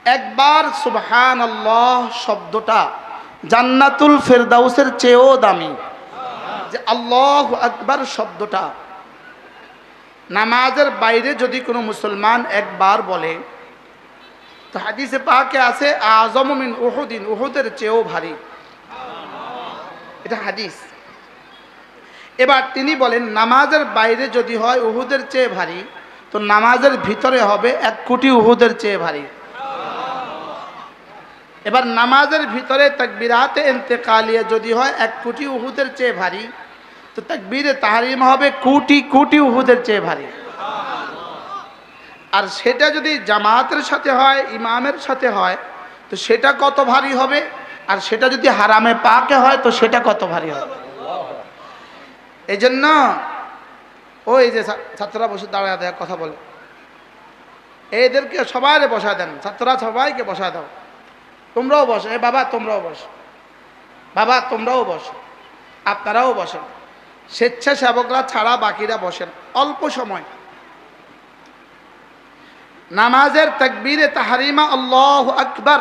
একবার সুবহানাল্লাহ শব্দটা জান্নাতুল ফেরদাউসের চেয়েও দামি। যে আল্লাহু আকবার শব্দটা নামাজের বাইরে যদি কোনো মুসলমান একবার বলে তো হাদিসে পাকে আছে আযমু মিন উহুদিন, উহুদের চেয়েও ভারী, এটা হাদিস। এবার তিনি বলেন নামাজের বাইরে যদি হয় উহুদের চেয়ে ভারী, তো নামাজের ভিতরে হবে 1 কোটি উহুদের চেয়ে ভারী। এবার নামাজের ভিতরে তাকবীরাতে ইন্তেকালিয়া যদি হয় 1 কোটি উহুদের চেয়ে ভারী, তো তাকবীরে তাহরিম হবে কোটি কোটি উহুদের চেয়ে ভারী। আর সেটা যদি জামাতের সাথে হয়, ইমামের সাথে হয়, তো সেটা কত ভারী হবে। আর সেটা যদি হারামে পাকে হয় তো সেটা কত ভারী হবে। এই জন্য ওই যে ছাত্ররা বসে দাঁড়ায় দেয় কথা বলে, এদেরকে সবাই বসায় দেন, ছাত্ররা সবাইকে বসায় দাও, তোমরাও বসো, এ বাবা তোমরাও বসো, বাবা তোমরাও বসো, আপনারাও বসেন, স্বেচ্ছাসেবকরা ছাড়া বাকিরা বসেন। অল্প সময় নামাজের তাকবীরে তাহরিমা আল্লাহু আকবার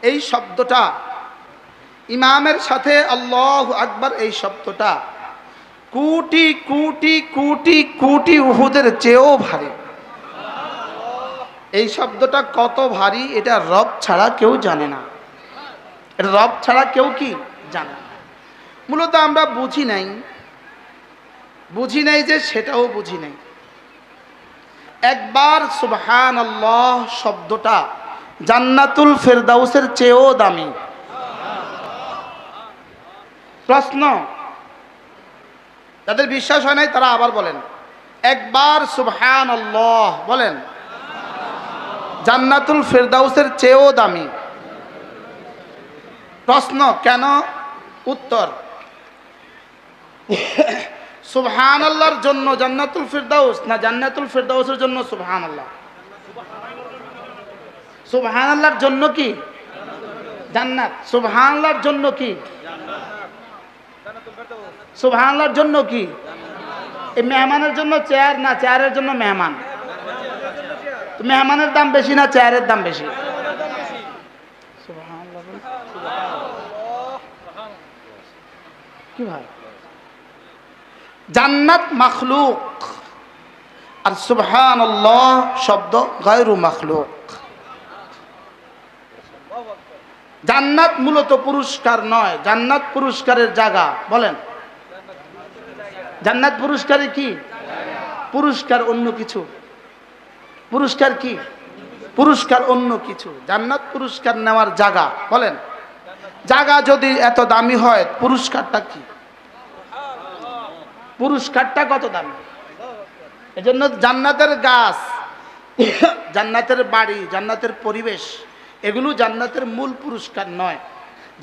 এই শব্দটা, ইমামের সাথে আল্লাহু আকবার এই শব্দটা কোটি কোটি কোটি কোটি উহুদের চেয়েও ভারী। এই শব্দটা কত ভারী এটা রব ছাড়া কেউ জানে না, এটা রব ছাড়া কেউ কি জানে না। মূলত আমরা বুঝি নাই যে সেটাও বুঝি নাই। একবার সুবহানাল্লাহ শব্দটা জান্নাতুল ফেরদাউসের চেয়েও দামি। প্রশ্ন, যাদের বিশ্বাস হয় নাই তারা আবার বলেন, একবার সুবহানাল্লাহ বলেন জান্নাতুল ফেরদাউসের চেয়েও দামি। প্রশ্ন কেন? উত্তর, সুবহানাল্লাহর জন্য জান্নাতুল ফেরদাউস না জান্নাতুল ফেরদাউসের জন্য সুবহানাল্লাহ? সুবহানাল্লাহর জন্য কি জান্নাত, সুবহানাল্লাহর জন্য কি সুবহানাল্লাহর জন্য কি? এই মেহমানের জন্য চেয়ার না চেয়ারের জন্য মেহমান? তো মেহমানের দাম বেশি না চেয়ারের দাম বেশি? সুবহানাল্লাহ কি ভাই, জান্নাত মাখলুক আর সুবহানাল্লাহ শব্দ গায়রু মাখলুক। জান্নাত মূলত পুরস্কার নয়, জান্নাত পুরস্কারের জায়গা। বলেন জান্নাত পুরস্কারের কি? পুরস্কার অন্য কিছু। পুরস্কার কি? পুরস্কার অন্য কিছু। জান্নাত পুরস্কার নেওয়ার জায়গা। বলেন জায়গা যদি এত দামি হয় পুরস্কারটা কি? পুরস্কারটা কত দামি। এজন্য জান্নাতের গাছ, জান্নাতের বাড়ি, জান্নাতের পরিবেশ, এগুলো জান্নাতের মূল পুরস্কার নয়।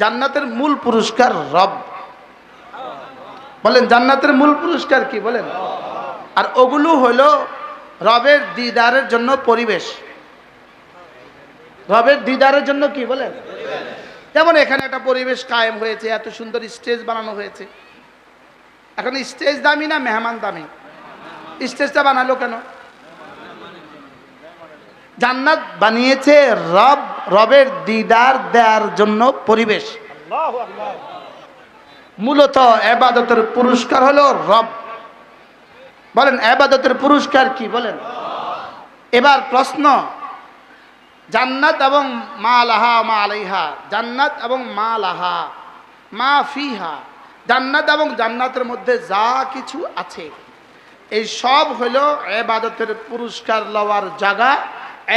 জান্নাতের মূল পুরস্কার রব। বলেন জান্নাতের মূল পুরস্কার কি? বলেন। আর ওগুলো হলো রবের দিদারের জন্য পরিবেশ, রবের দিদারের জন্য কি? বলেন। যেমন এখানে একটা পরিবেশ কায়েম হয়েছে, এত সুন্দর স্টেজ বানানো হয়েছে। এখন স্টেজ দামি না মেহমান দামি? স্টেজটা বানালো কেন? জান্নাত বানিয়েছে রব, রবের দিদার দেওয়ার জন্য পরিবেশ। মূলত ইবাদতের পুরস্কার হলো রব। বলেন ইবাদতের পুরস্কার কি? বলেন। এবার প্রশ্ন, জান্নাত এবং মা লাহা মা আলাইহা, জান্নাত এবং মা লাহা মা ফিহা, জান্নাত এবং জান্নাতের মধ্যে যা কিছু আছে এই সব হলো ইবাদতের পুরস্কার লওয়ার জায়গা,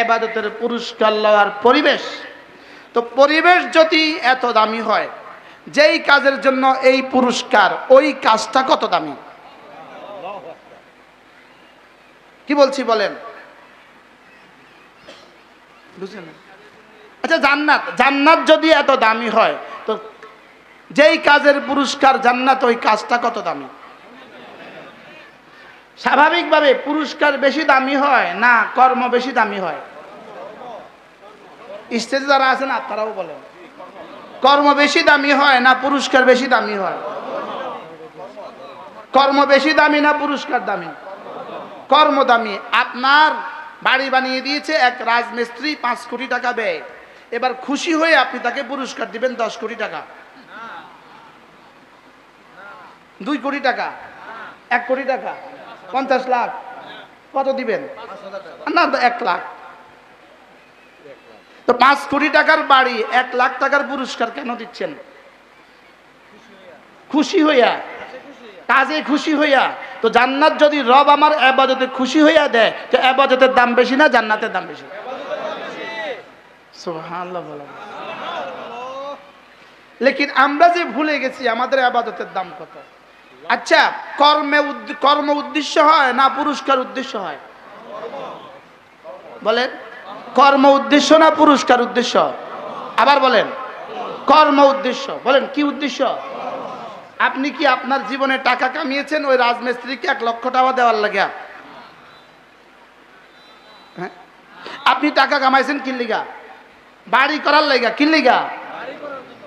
ইবাদতের পুরস্কার লওয়ার পরিবেশ। তো পরিবেশ যদি এত দামি হয়, যেই কাজের জন্য এই পুরস্কার, ওই কাজটা কত দামি? কি বলছি বলেন, বুঝলেন? আচ্ছা জান্নাত, জান্নাত যদি এত দামি হয় তো যেই কাজের পুরস্কার জান্নাত, ওই কাজটা কত দামি? স্বাভাবিকভাবে পুরস্কার বেশি দামি হয় না কর্ম বেশি দামি হয়? স্টেজে যারা আছেন আপনারাও বলেন, কর্ম বেশি দামি হয় না পুরস্কার বেশি দামি হয়? কর্ম বেশি দামি না পুরস্কার দামি? কর্ম দামি। আপনার বাড়ি বানিয়ে দিয়েছে এক রাজমিস্ত্রি, 5 কোটি টাকা ব্যয়। এবার খুশি হয়ে আপনি তাকে পুরস্কার দিবেন 10 কোটি টাকা, 2 কোটি টাকা, 1 কোটি টাকা, 50 লাখ, কত দিবেন? না, 1 লাখ। তো 5 কোটি টাকার বাড়ি 1 লাখ টাকার পুরস্কার কেন দিচ্ছেন? খুশি হইয়া, কাজে খুশি হইয়া। তো জান্নাত যদি রব আমার ইবাদতে খুশি হইয়া দেয়, তো ইবাদতের দাম বেশি না জান্নাতের দাম বেশি? সুবহানাল্লাহ বলেন। লেকিন আমরা যে ভুলে গেছি আমাদের ইবাদতের দাম কত। আচ্ছা, কর্ম উদ্দেশ্য হয় না পুরস্কার উদ্দেশ্য হয়? বলেন, কর্ম উদ্দেশ্য না পুরস্কার উদ্দেশ্য? আবার বলেন, কর্ম উদ্দেশ্য। বলেন কি উদ্দেশ্য? আপনি কি আপনার জীবনে টাকা কামিয়েছেন ওই রাজমিস্ত্রিকে 1 লক্ষ টাকা দেওয়ার লাগিয়া? হ্যাঁ, আপনি টাকা কামাইছেন কি লিগা? বাড়ি করার লাগা। কি লিগা?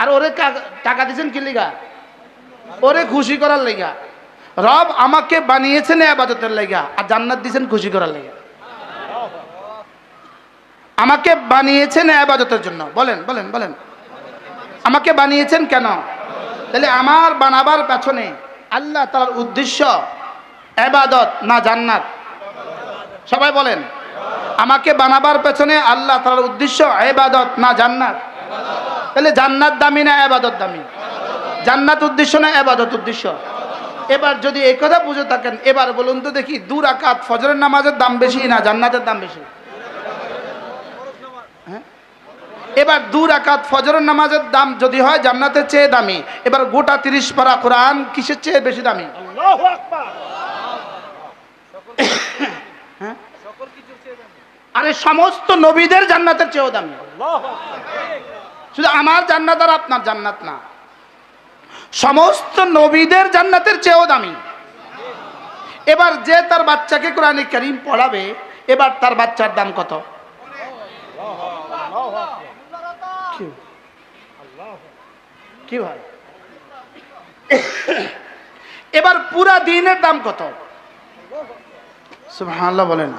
আর ওরে টাকা দিয়েছেন কি লিগা? ওরে খুশি করার লাগা। রব আমাকে বানিয়েছেন ইবাদতের লাগা, আর জান্নাত দিয়েছেন খুশি করার লাগা। আমাকে বানিয়েছেন ইবাদতের জন্য। বলেন বলেন বলেন, আমাকে বানিয়েছেন কেন? তাহলে আমার বানাবার পেছনে আল্লাহ তাআলার উদ্দেশ্য ইবাদত না জান্নাত? সবাই বলেন, আমাকে বানাবার পেছনে আল্লাহ তাআলার উদ্দেশ্য ইবাদত না জান্নাত? তাহলে জান্নাত দামি না ইবাদত দামি? জান্নাত উদ্দেশ্য না ইবাদত উদ্দেশ্য? এবার যদি এই কথা বুঝে থাকেন, এবার বলুন তো দেখি 2 রাকাত ফজরের নামাজের দাম বেশি না জান্নাতের দাম বেশি? এবার 2 রাকাত ফজরের নামাজের দাম যদি হয় জান্নাতের চেয়ে দামি, এবার গোটা 30 পারা কোরআন কিসের চেয়ে বেশি দামি? আল্লাহু আকবার। হ্যাঁ, সকল কিছুর চেয়ে দামি। আরে সমস্ত নবীদের জান্নাতের চেয়েও দামি। আল্লাহু আকবার। শুধু আমার জান্নাত আর আপনার জান্নাত না, সমস্ত নবীদের জান্নাতের চেয়েও দামি। এবার যে তার বাচ্চাকে কোরআনে কারীম পড়াবে, এবার তার বাচ্চার দাম কত? কি ভাই, এবার পুরা দিনের দাম কত? সুবহানাল্লাহ বলেন,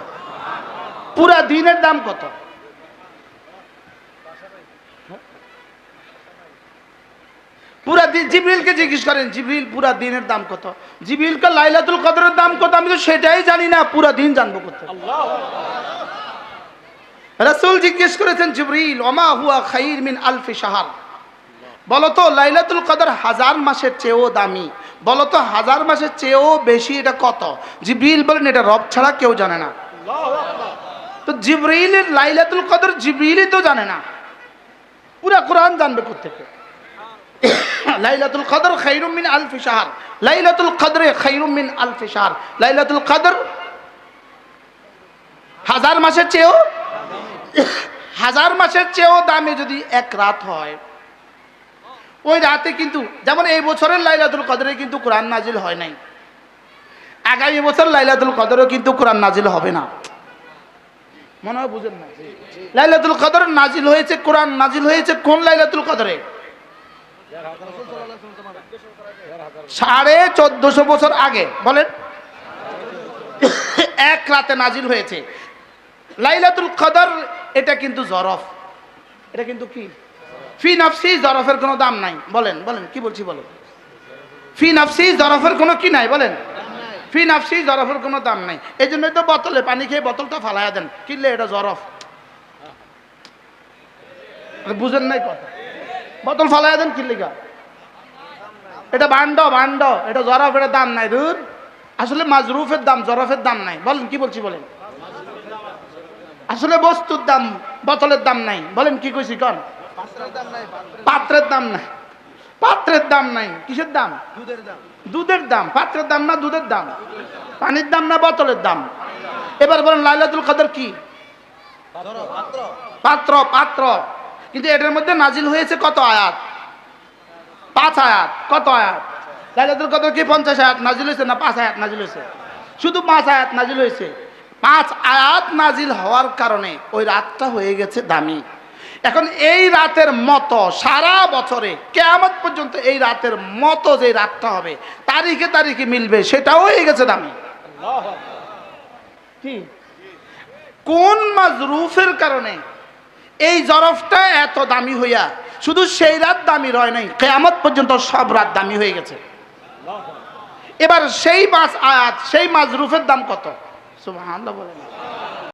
পুরা দিনের দাম কত? পুরা দিন জিবরিলকে জিজ্ঞেস করেন, জিবরিল পুরা দিনের দাম কত? জিবরিলকে লাইলাতুল কদরের দাম কত আমি তো সেটাই জানি না, পুরা দিন জানবো কোথায়? রাসূল জিজ্ঞেস করেছেন, জিবরিল ওমা হুয়া খাইর মিন আলফি শাহর, বলতো লাইলাতুল কদর 1000 মাসের চেয়েও দামি, বলতো 1000 মাসের চেয়েও বেশি এটা কত? জিবরিল বলেন এটা রব ছাড়া কেউ জানে না। তো জিবরিলের লাইলাতুল কদর জিবরিলই তো জানে না, পুরা কোরআন জানবে কোত্থেকে? লাইলাতুল কদর খায়রুম মিন আলফি শাহর, লাইলাতুল কদরে খায়রুম মিন আলফি শাহর। লাইলাতুল কদর 1000 মাসের চেয়েও, 1000 মাসের চেয়েও দামি যদি 1 রাত হয়, ওই রাতে কিন্তু যেমন এই বছরের লাইলাতুল কদরে কিন্তু কোরআন নাজিল হয় নাই, আগামী বছর লাইলাতুল কদরেও কিন্তু কোরআন নাজিল হবে না। মনে হয় বুঝেন না? লাইলাতুল কদর নাজিল হয়েছে, কোরআন নাজিল হয়েছে কোন লাইলাতুল কদরে? 1450 বছর আগে। বলেন, 1 রাতে নাজিল হয়েছে। লাইলাতুল কদর এটা কিন্তু জরফ, এটা কিন্তু কি ফি নাফসি, জরফের কোনো দাম নাই। বলেন বলেন কি বলছি বলেন, ফি নাফসি জরফের কোনো কি নাই? বলেন, ফি নাফসি জরফের কোনো দাম নাই। এই জন্যই তো বোতলে পানি খেয়ে বোতলটা ফালাইয়া দেন, কিনলে এটা জরফ। বুঝেন নাই কথা? বোতল ফালাইয়া দেন কিনলে গা, এটা ভাণ্ড ভাণ্ড, এটা জরফ, এটা দাম নাই। দূর, আসলে মাজরুফের দাম, জরফের দাম নাই। বলেন কি বলছি বলেন, আসলে বস্তুর দাম, বোতলের দাম নাই। বলেন কি কইছি কোন? পাত্রের দাম নাই, পাত্রের দাম নাই। কিসের দাম? দুধের দাম। পাত্রের দাম না দুধের দাম? পানির দাম না বোতলের দাম? এবার বলেন লাইলাতুল কদর কি? পাত্র, পাত্র। কিন্তু এটার মধ্যে নাজিল হয়েছে কত আয়াত? 5 আয়াত। কত আয়াত? লাইলাতুল কদর কি 50 আয়াত নাজিল হয়েছে না 5 আয়াত নাজিল হয়েছে? শুধু 5 আয়াত নাজিল হয়েছে। 5 আয়াত নাজিল হওয়ার কারণে ওই রাতটা হয়ে গেছে দামি। এখন এই রাতের মতো সারা বছরে কিয়ামত পর্যন্ত এই রাতের মতো যে রাতটা হবে, তারিখে তারিখে মিলবে, সেটাও হয়ে গেছে দামি। কি কোন মাজরুফের কারণে এই জরফটা এত দামি হইয়া শুধু সেই রাত দামি রয় নাই, কিয়ামত পর্যন্ত সব রাত দামি হয়ে গেছে। এবার সেই মাস আয়াত, সেই মাজরুফের দাম কত? সুবহানাল্লাহ বলেন।